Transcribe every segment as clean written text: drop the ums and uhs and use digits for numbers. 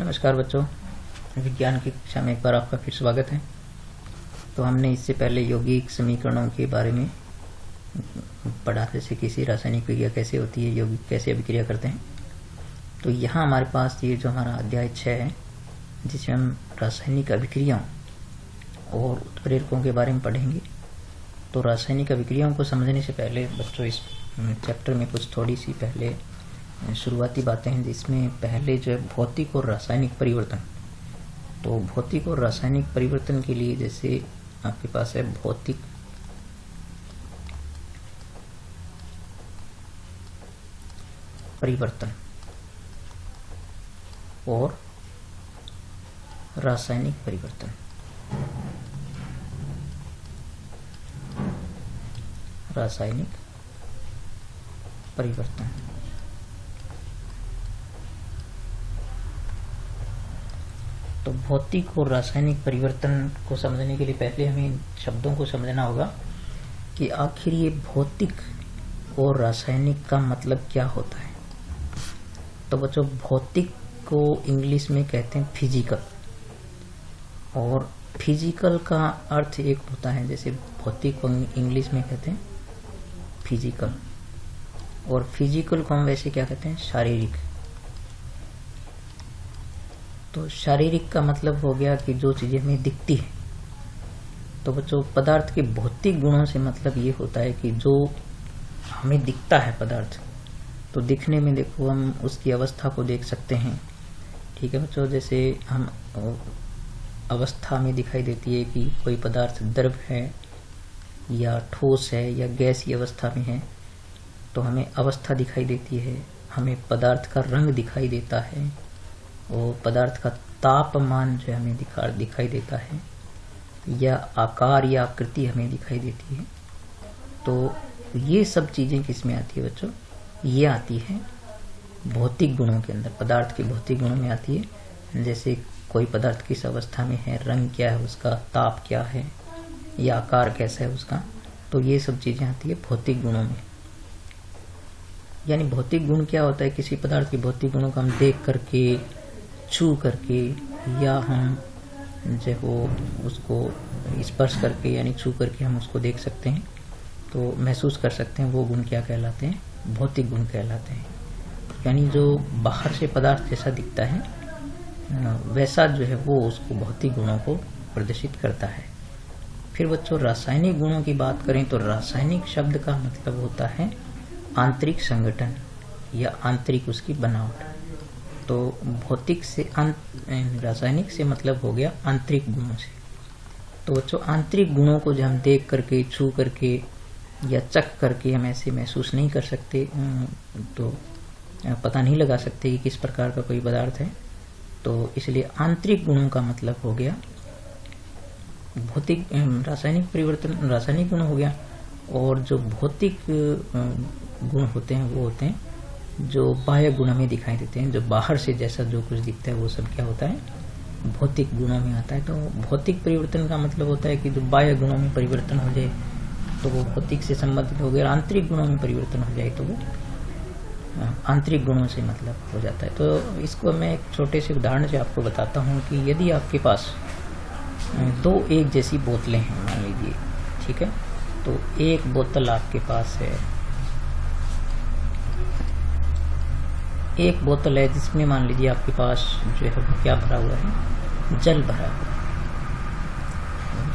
नमस्कार बच्चों, विज्ञान की कक्षा में एक बार आपका फिर स्वागत है। तो हमने इससे पहले यौगिक समीकरणों के बारे में पढ़ा, जैसे किसी रासायनिक क्रिया कैसे होती है, यौगिक कैसे अभिक्रिया करते हैं। तो यहाँ हमारे पास ये जो हमारा अध्याय 6 है, जिसमें हम रासायनिक अभिक्रियाओं और उत्प्रेरकों के बारे में पढ़ेंगे। तो रासायनिक अभिक्रियाओं को समझने से पहले बच्चों इस चैप्टर में कुछ थोड़ी सी पहले शुरुआती बातें हैं, जिसमें पहले जो है भौतिक और रासायनिक परिवर्तन। तो भौतिक और रासायनिक परिवर्तन के लिए जैसे आपके पास है भौतिक परिवर्तन और रासायनिक परिवर्तन। रासायनिक परिवर्तन तो भौतिक और रासायनिक परिवर्तन को समझने के लिए पहले हमें इन शब्दों को समझना होगा कि आखिर ये भौतिक और रासायनिक का मतलब क्या होता है। तो बच्चों, भौतिक को इंग्लिश में कहते हैं फिजिकल, और फिजिकल का अर्थ एक होता है, जैसे भौतिक को इंग्लिश में कहते हैं फिजिकल, और फिजिकल को हम वैसे क्या कहते हैं, शारीरिक। तो शारीरिक का मतलब हो गया कि जो चीजें हमें दिखती है। तो बच्चों, पदार्थ के भौतिक गुणों से मतलब ये होता है कि जो हमें दिखता है पदार्थ, तो दिखने में देखो हम उसकी अवस्था को देख सकते हैं। ठीक है बच्चों, जैसे हम अवस्था में दिखाई देती है कि कोई पदार्थ द्रव है या ठोस है या गैसीय अवस्था में है, तो हमें अवस्था दिखाई देती है। हमें पदार्थ का रंग दिखाई देता है और पदार्थ का तापमान जो हमें दिखाई देता है, या आकार या आकृति हमें दिखाई देती है। तो ये सब चीजें किस में आती है बच्चों? ये आती है भौतिक गुणों के अंदर, पदार्थ के भौतिक गुणों में आती है। जैसे कोई पदार्थ किस अवस्था में है, रंग क्या है उसका, ताप क्या है, या आकार कैसा है उसका। तो ये सब चीजें आती है भौतिक गुणों में। यानी भौतिक गुण क्या होता है? किसी पदार्थ के भौतिक गुणों को हम देख करके, छू करके, या हम जो वो उसको स्पर्श करके यानी छू करके हम उसको देख सकते हैं, तो महसूस कर सकते हैं। वो गुण क्या कहलाते हैं? भौतिक गुण कहलाते हैं। यानी जो बाहर से पदार्थ जैसा दिखता है वैसा जो है वो उसको भौतिक गुणों को प्रदर्शित करता है। फिर बच्चों, रासायनिक गुणों की बात करें तो रासायनिक शब्द का मतलब होता है आंतरिक संगठन या आंतरिक उसकी बनावट। तो भौतिक से रासायनिक से मतलब हो गया आंतरिक गुणों से। तो बच्चों, आंतरिक गुणों को जब हम देख करके, छू करके या चख करके हम ऐसे महसूस नहीं कर सकते, तो पता नहीं लगा सकते कि किस प्रकार का कोई पदार्थ है। तो इसलिए आंतरिक गुणों का मतलब हो गया भौतिक, रासायनिक परिवर्तन रासायनिक गुण हो गया। और जो भौतिक गुण होते हैं वो होते हैं जो बाह्य गुण में दिखाई देते हैं। जो बाहर से जैसा जो कुछ दिखता है वो सब क्या होता है? भौतिक गुणों में आता है। तो भौतिक परिवर्तन का मतलब होता है कि जो बाह्य गुणों में परिवर्तन हो जाए तो वो भौतिक से संबंधित हो गया। आंतरिक गुणों में परिवर्तन हो जाए तो वो आंतरिक गुणों से मतलब हो जाता है। तो इसको मैं एक छोटे से उदाहरण से आपको बताता हूँ कि यदि आपके पास दो एक जैसी बोतलें हैं, मान लीजिए, ठीक है, तो एक बोतल आपके पास है, एक बोतल है जिसमें मान लीजिए आपके पास जो है वो क्या भरा हुआ है? जल भरा हुआ है,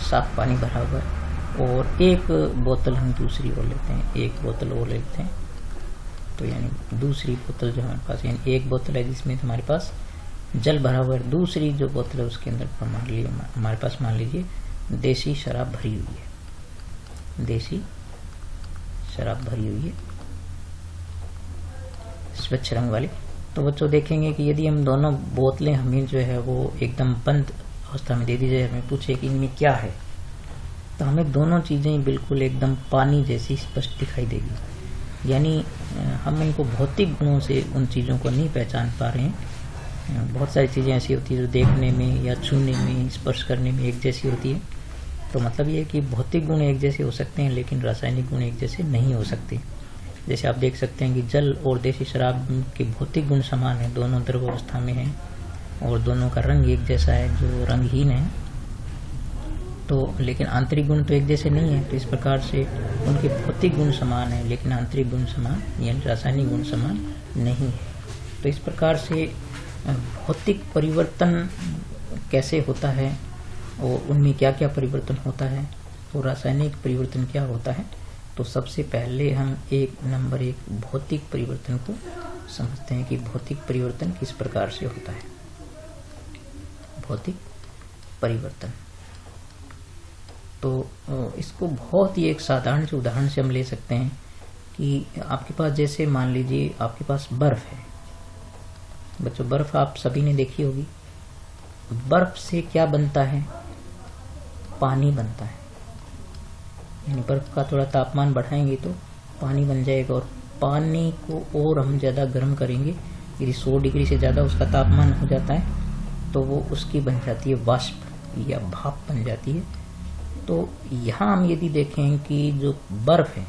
साफ पानी भरा हुआ है। और एक बोतल हम दूसरी ओर लेते हैं, एक बोतल और लेते हैं, तो यानी दूसरी बोतल जो हमारे पास, यानी एक बोतल है जिसमें हमारे पास जल भरा हुआ है, दूसरी जो बोतल है उसके अंदर हमारे पास मान लीजिए देसी शराब भरी हुई है, देसी शराब भरी हुई है, स्वच्छ रंग वाली। तो बच्चों देखेंगे कि यदि हम दोनों बोतलें हमें जो है वो एकदम बंद अवस्था में दे दी जाए, हमें पूछे कि इनमें क्या है, तो हमें दोनों चीजें बिल्कुल एकदम पानी जैसी स्पष्ट दिखाई देगी। यानी हम इनको भौतिक गुणों से उन चीजों को नहीं पहचान पा रहे हैं। बहुत सारी चीजें ऐसी होती है जो देखने में या छूने में, स्पर्श करने में एक जैसी होती है। तो मतलब ये है कि भौतिक गुण एक जैसे हो सकते हैं, लेकिन रासायनिक गुण एक जैसे नहीं हो सकते। जैसे आप देख सकते हैं कि जल और देसी शराब के भौतिक गुण समान है, दोनों द्रव अवस्था में हैं, और दोनों का रंग एक जैसा है, जो रंगहीन है, तो लेकिन आंतरिक गुण तो एक जैसे नहीं है। तो इस प्रकार से उनके भौतिक गुण समान है लेकिन आंतरिक गुण समान यानी रासायनिक गुण समान नहीं है। तो इस प्रकार से भौतिक परिवर्तन कैसे होता है और उनमें क्या क्या परिवर्तन होता है और रासायनिक परिवर्तन क्या होता है, तो सबसे पहले हम नंबर एक भौतिक परिवर्तन को समझते हैं कि भौतिक परिवर्तन किस प्रकार से होता है। भौतिक परिवर्तन तो इसको बहुत ही एक साधारण से उदाहरण से हम ले सकते हैं कि आपके पास जैसे मान लीजिए आपके पास बर्फ है। बच्चों, बर्फ आप सभी ने देखी होगी। बर्फ से क्या बनता है? पानी बनता है। यानी बर्फ का थोड़ा तापमान बढ़ाएंगे तो पानी बन जाएगा, और पानी को और हम ज़्यादा गर्म करेंगे, यदि 100 डिग्री से ज़्यादा उसका तापमान हो जाता है तो वो उसकी बन जाती है वाष्प या भाप बन जाती है। तो यहाँ हम यदि देखें कि जो बर्फ है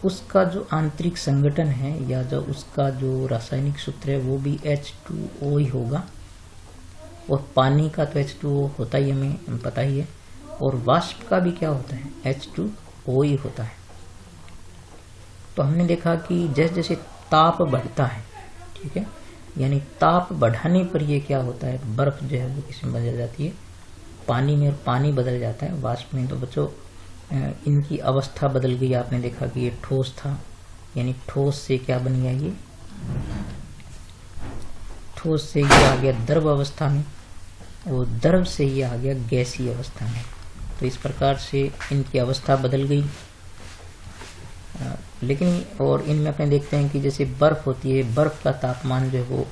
उसका जो आंतरिक संगठन है या जो उसका जो रासायनिक सूत्र है वो भी H2O ही होगा, और पानी का तो H2O होता ही हमें पता ही है, और वाष्प का भी क्या होता है? H2O ही होता है। तो हमने देखा कि जैसे जैसे ताप बढ़ता है, ठीक है, यानी ताप बढ़ाने पर ये क्या होता है? बर्फ जो है वो किसमें बदल जाती है? पानी में, और पानी बदल जाता है वाष्प में। तो बच्चों इनकी अवस्था बदल गई। आपने देखा कि ये ठोस था, यानी ठोस से क्या बन गया? ये ठोस से ये आ गया द्रव अवस्था में, और द्रव से ये आ गया गैसीय अवस्था में। तो इस प्रकार से इनकी अवस्था बदल गई। लेकिन और इनमें अपने देखते हैं कि जैसे बर्फ होती है, बर्फ का तापमान जो है वो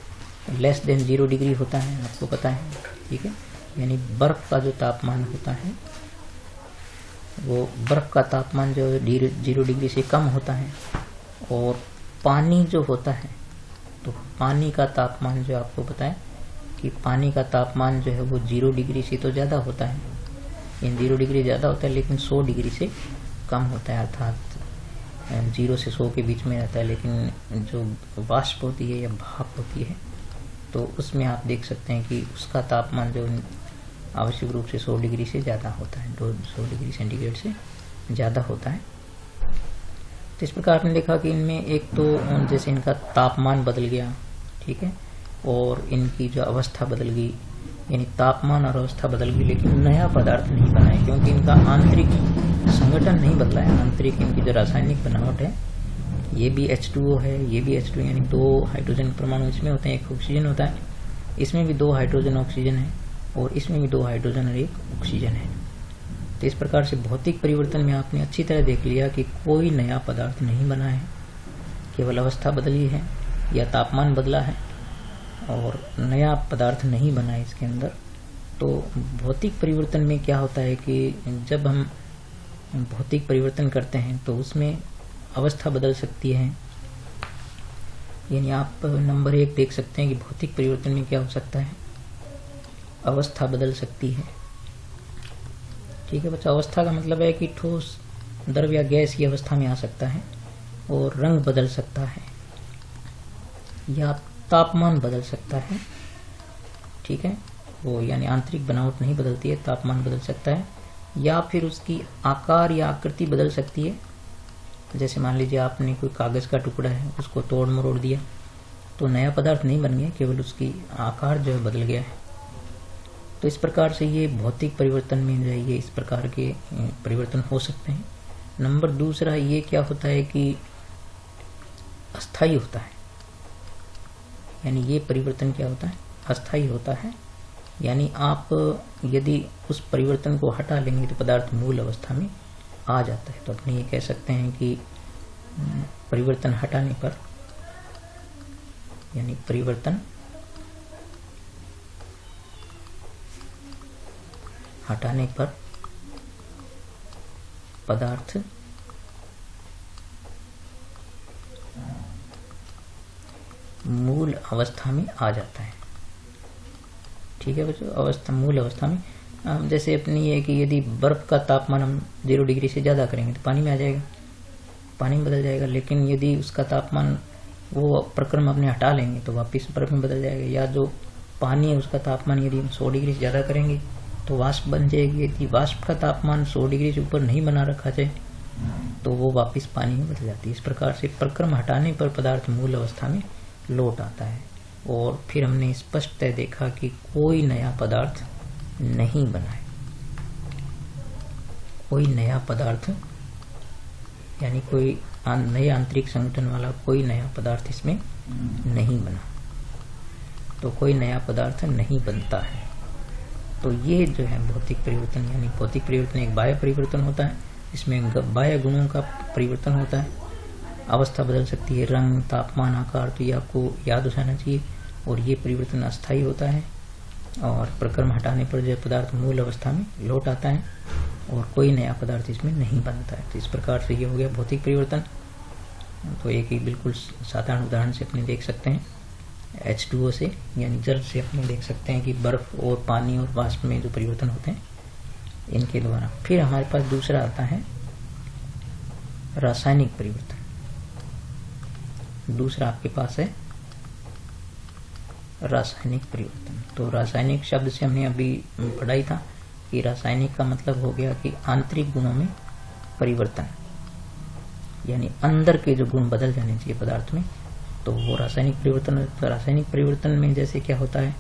लेस देन 0 डिग्री होता है, आपको पता है, ठीक है। यानी बर्फ का जो तापमान होता है वो बर्फ का तापमान जो 0 डिग्री से कम होता है, और पानी जो होता है तो पानी का तापमान जो आपको पता है कि पानी का तापमान जो है वो 0 डिग्री से तो ज़्यादा होता है, यानी 0 डिग्री ज़्यादा होता है लेकिन 100 डिग्री से कम होता है, अर्थात 0 से 100 के बीच में रहता है। लेकिन जो वाष्प होती है या भाप होती है तो उसमें आप देख सकते हैं कि उसका तापमान जो आवश्यक रूप से 100 डिग्री से ज़्यादा होता है, 200 डिग्री सेंटीग्रेड से ज़्यादा होता है। तो इस प्रकार आपने देखा कि इनमें एक तो जैसे इनका तापमान बदल गया, ठीक है, और इनकी जो अवस्था बदल गई, यानी तापमान और अवस्था बदल गई, लेकिन नया पदार्थ नहीं बना है क्योंकि इनका आंतरिक संगठन नहीं बदला है। आंतरिक इनकी जो रासायनिक बनावट है, ये भी H2O है, ये भी H2O, यानी 2 हाइड्रोजन परमाणु इसमें होते हैं, एक ऑक्सीजन होता है, इसमें भी 2 हाइड्रोजन ऑक्सीजन है, और इसमें भी 2 हाइड्रोजन और 1 ऑक्सीजन है। तो इस प्रकार से भौतिक परिवर्तन में आपने अच्छी तरह देख लिया कि कोई नया पदार्थ नहीं बना है, केवल अवस्था बदली है या तापमान बदला है, और नया पदार्थ नहीं बना है इसके अंदर। तो भौतिक परिवर्तन में क्या होता है कि जब हम भौतिक परिवर्तन करते हैं तो उसमें अवस्था बदल सकती है। यानी आप नंबर 1 देख सकते हैं कि भौतिक परिवर्तन में क्या हो सकता है? अवस्था बदल सकती है, ठीक है बच्चा। अवस्था का मतलब है कि ठोस, द्रव या गैस की अवस्था में आ सकता है, और रंग बदल सकता है, या तापमान बदल सकता है, ठीक है। वो यानी आंतरिक बनावट नहीं बदलती है, तापमान बदल सकता है, या फिर उसकी आकार या आकृति बदल सकती है। जैसे मान लीजिए आपने कोई कागज का टुकड़ा है, उसको तोड़ मरोड़ दिया तो नया पदार्थ नहीं बन गया, केवल उसकी आकार जो है बदल गया है। तो इस प्रकार से ये भौतिक परिवर्तन में जो है ये इस प्रकार के परिवर्तन हो सकते हैं। नंबर 2 ये क्या होता है कि अस्थायी होता है। यानी ये परिवर्तन क्या होता है? अस्थायी होता है। यानी आप यदि उस परिवर्तन को हटा लेंगे तो पदार्थ मूल अवस्था में आ जाता है। तो अपने ये कह सकते हैं कि परिवर्तन हटाने पर, यानी परिवर्तन हटाने पर पदार्थ मूल अवस्था में आ जाता है, ठीक है बच्चों। अवस्था, मूल अवस्था में जैसे अपनी ये कि यदि बर्फ का तापमान हम 0 डिग्री से ज़्यादा करेंगे तो पानी में आ जाएगा, पानी में बदल जाएगा। लेकिन यदि उसका तापमान वो प्रक्रम अपने हटा लेंगे तो वापस बर्फ में बदल जाएगा। या जो पानी है उसका तापमान यदि हम 100 डिग्री से ज़्यादा करेंगे तो वाष्प बन जाएगी। यदि वाष्प का तापमान 100 डिग्री से ऊपर नहीं बना रखा जाए तो वो वापस पानी में बदल जाती है। इस प्रकार से प्रक्रम हटाने पर पदार्थ मूल अवस्था में लौट आता है। और फिर हमने स्पष्टतः देखा कि कोई नया पदार्थ नहीं बना है, कोई नया पदार्थ यानी कोई नए आंतरिक संगठन वाला कोई नया पदार्थ इसमें नहीं बना, तो कोई नया पदार्थ नहीं बनता है। तो ये जो है भौतिक परिवर्तन, यानी भौतिक परिवर्तन एक बाह्य परिवर्तन होता है, इसमें बाह्य गुणों का परिवर्तन होता है, अवस्था बदल सकती है, रंग, तापमान, आकार, तो ये आपको याद हो जाना चाहिए। और ये परिवर्तन अस्थायी होता है और प्रक्रम हटाने पर जो पदार्थ मूल अवस्था में लौट आता है और कोई नया पदार्थ इसमें नहीं बनता है। तो इस प्रकार से ये हो गया भौतिक परिवर्तन। तो एक ही बिल्कुल साधारण उदाहरण से अपने देख सकते हैं, H2O से यानी जल से अपने देख सकते हैं कि बर्फ और पानी और वाष्प में जो परिवर्तन होते हैं इनके द्वारा। फिर हमारे पास दूसरा आता है रासायनिक परिवर्तन। दूसरा आपके पास है रासायनिक परिवर्तन। तो रासायनिक शब्द से हमने अभी पढ़ा ही था कि रासायनिक का मतलब हो गया कि आंतरिक गुणों में परिवर्तन, यानी अंदर के जो गुण बदल जाने चाहिए पदार्थ में, तो वो रासायनिक परिवर्तन। रासायनिक परिवर्तन में जैसे क्या होता है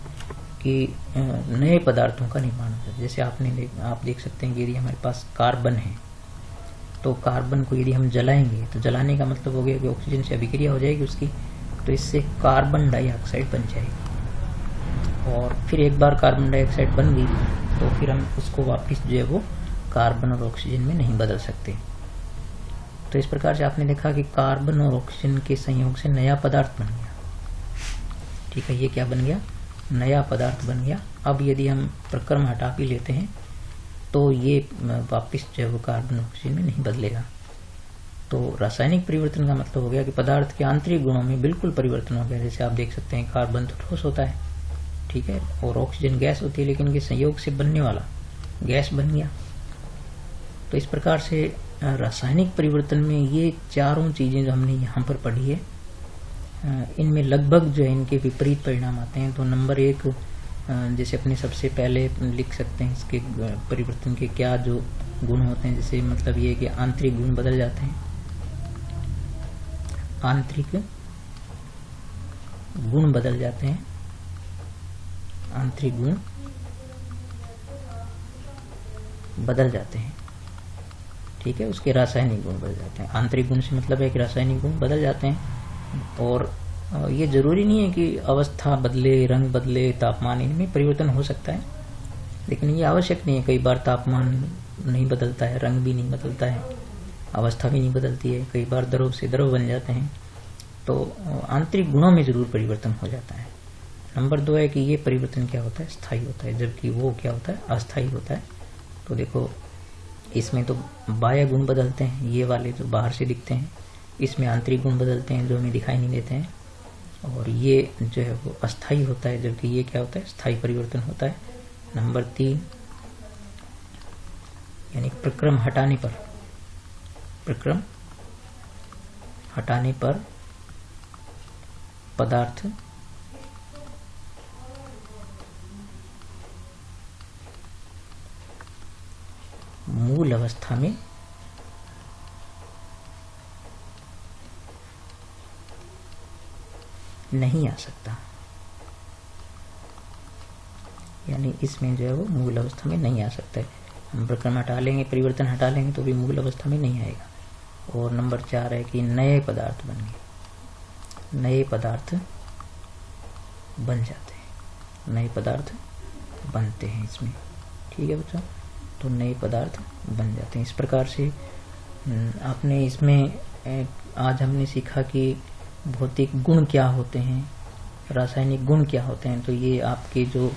कि नए पदार्थों का निर्माण होता है। जैसे आप देख सकते हैं कि यदि हमारे पास कार्बन है तो कार्बन को यदि हम जलाएंगे तो जलाने का मतलब हो गया कि ऑक्सीजन से अभिक्रिया हो जाएगी उसकी, तो इससे कार्बन डाइऑक्साइड बन जाएगी। और फिर एक बार कार्बन डाइऑक्साइड बन गई तो फिर हम उसको वापस जो है वो कार्बन और ऑक्सीजन में नहीं बदल सकते। तो इस प्रकार से आपने देखा कि कार्बन और ऑक्सीजन के संयोग से नया पदार्थ बन गया। ठीक है, ये क्या बन गया? नया पदार्थ बन गया। अब यदि हम प्रक्रम हटा भी लेते हैं तो ये वापस जो है वो कार्बन ऑक्सीजन में नहीं बदलेगा। तो रासायनिक परिवर्तन का मतलब हो गया कि पदार्थ के आंतरिक गुणों में बिल्कुल परिवर्तन हो गया। जैसे आप देख सकते हैं कार्बन तो ठोस होता है, ठीक है, और ऑक्सीजन गैस होती है, लेकिन इनके संयोग से बनने वाला गैस बन गया। तो इस प्रकार से रासायनिक परिवर्तन में ये चारों चीजें जो हमने यहाँ पर पढ़ी है, इनमें लगभग जो है इनके विपरीत परिणाम आते हैं। तो नंबर 1 जैसे अपने सबसे पहले लिख सकते हैं इसके परिवर्तन के क्या जो गुण होते हैं। जैसे मतलब ये कि आंतरिक गुण बदल जाते हैं, आंतरिक गुण बदल जाते हैं, आंतरिक गुण बदल जाते हैं, ठीक है। उसके रासायनिक गुण बदल जाते हैं। आंतरिक गुण से मतलब है कि रासायनिक गुण बदल जाते हैं। और ये जरूरी नहीं है कि अवस्था बदले, रंग बदले, तापमान, इनमें परिवर्तन हो सकता है, लेकिन ये आवश्यक नहीं है। कई बार तापमान नहीं बदलता है, रंग भी नहीं बदलता है, अवस्था भी नहीं बदलती है, कई बार द्रव से द्रव बन जाते हैं। तो आंतरिक गुणों में जरूर परिवर्तन हो जाता है। नंबर 2 है कि ये परिवर्तन क्या होता है? स्थायी होता है, जबकि वो क्या होता है? अस्थायी होता है। तो देखो इसमें तो बाह्य गुण बदलते हैं, ये वाले जो बाहर से दिखते हैं, इसमें आंतरिक गुण बदलते हैं जो हमें दिखाई नहीं देते हैं। और ये जो है वो अस्थायी होता है, जबकि ये क्या होता है? स्थायी परिवर्तन होता है। नंबर 3 यानी प्रक्रम हटाने पर, प्रक्रम हटाने पर पदार्थ मूल अवस्था में नहीं आ सकता, यानी इसमें जो है वो मूल अवस्था में नहीं आ सकता है। हम प्रक्रम हटा लेंगे, परिवर्तन हटा लेंगे तो भी मूल अवस्था में नहीं आएगा। और नंबर 4 है कि नए पदार्थ बन गए, नए पदार्थ बन जाते हैं, नए पदार्थ बनते हैं इसमें, ठीक है बच्चों। तो नए पदार्थ बन जाते हैं। इस प्रकार से आपने इसमें आज हमने सीखा कि भौतिक गुण क्या होते हैं, रासायनिक गुण क्या होते हैं। तो ये आपके जो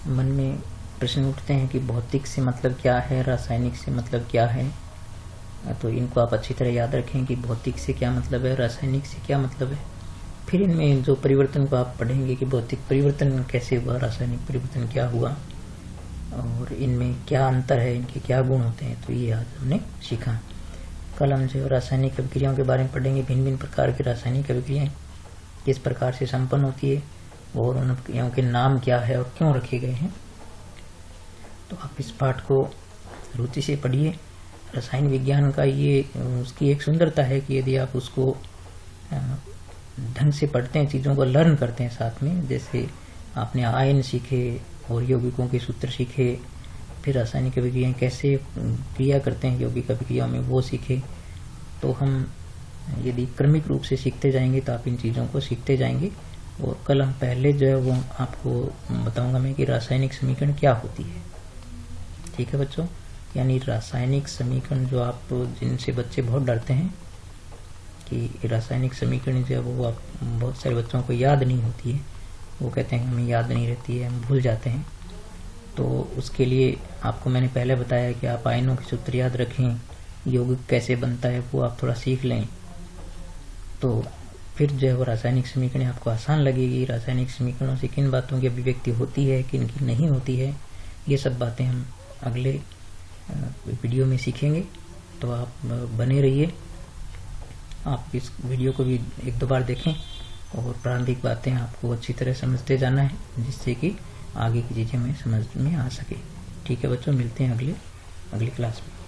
मन में प्रश्न उठते हैं कि भौतिक से मतलब क्या है, रासायनिक से मतलब क्या है, तो इनको आप अच्छी तरह याद रखें कि भौतिक से क्या मतलब है, रासायनिक से क्या मतलब है। फिर इनमें जो परिवर्तन को आप पढ़ेंगे कि भौतिक परिवर्तन कैसे हुआ, रासायनिक परिवर्तन क्या हुआ और इनमें क्या अंतर है, इनके क्या गुण होते हैं, तो ये आज हमने सीखा। कल हम जो रासायनिक अभिक्रियाओं के बारे में पढ़ेंगे, भिन्न भिन्न प्रकार की रासायनिक अभिक्रियाएं किस प्रकार से संपन्न होती है, और उनके नाम क्या है और क्यों रखे गए हैं। तो आप इस पाठ को रुचि से पढ़िए। रसायन विज्ञान का ये उसकी एक सुंदरता है कि यदि आप उसको ढंग से पढ़ते हैं, चीज़ों को लर्न करते हैं साथ में, जैसे आपने आयन सीखे और यौगिकों के सूत्र सीखे, फिर रासायनिक अभिक्रियाएं कैसे क्रिया करते हैं यौगिक अभिक्रिया में वो सीखे, तो हम यदि क्रमिक रूप से सीखते जाएंगे तो आप इन चीज़ों को सीखते जाएंगे। और कल हम पहले जो है वो आपको बताऊंगा मैं कि रासायनिक समीकरण क्या होती है। ठीक है बच्चों, यानी रासायनिक समीकरण जो आप जिनसे बच्चे बहुत डरते हैं कि रासायनिक समीकरण जो है वो आप बहुत सारे बच्चों को याद नहीं होती है, वो कहते हैं हमें याद नहीं रहती है, हम भूल जाते हैं। तो उसके लिए आपको मैंने पहले बताया कि आप आयनों के सूत्र याद रखें, यौगिक कैसे बनता है वो आप थोड़ा सीख लें, तो फिर जो है वो रासायनिक समीकरण आपको आसान लगेगी। रासायनिक समीकरणों से किन बातों की अभिव्यक्ति होती है, किन की नहीं होती है, ये सब बातें हम अगले वीडियो में सीखेंगे। तो आप बने रहिए, आप इस वीडियो को भी एक दो बार देखें और प्रारंभिक बातें आपको अच्छी तरह समझते जाना है, जिससे कि आगे की चीज़ें हमें समझ में आ सके। ठीक है बच्चों, मिलते हैं अगली क्लास में।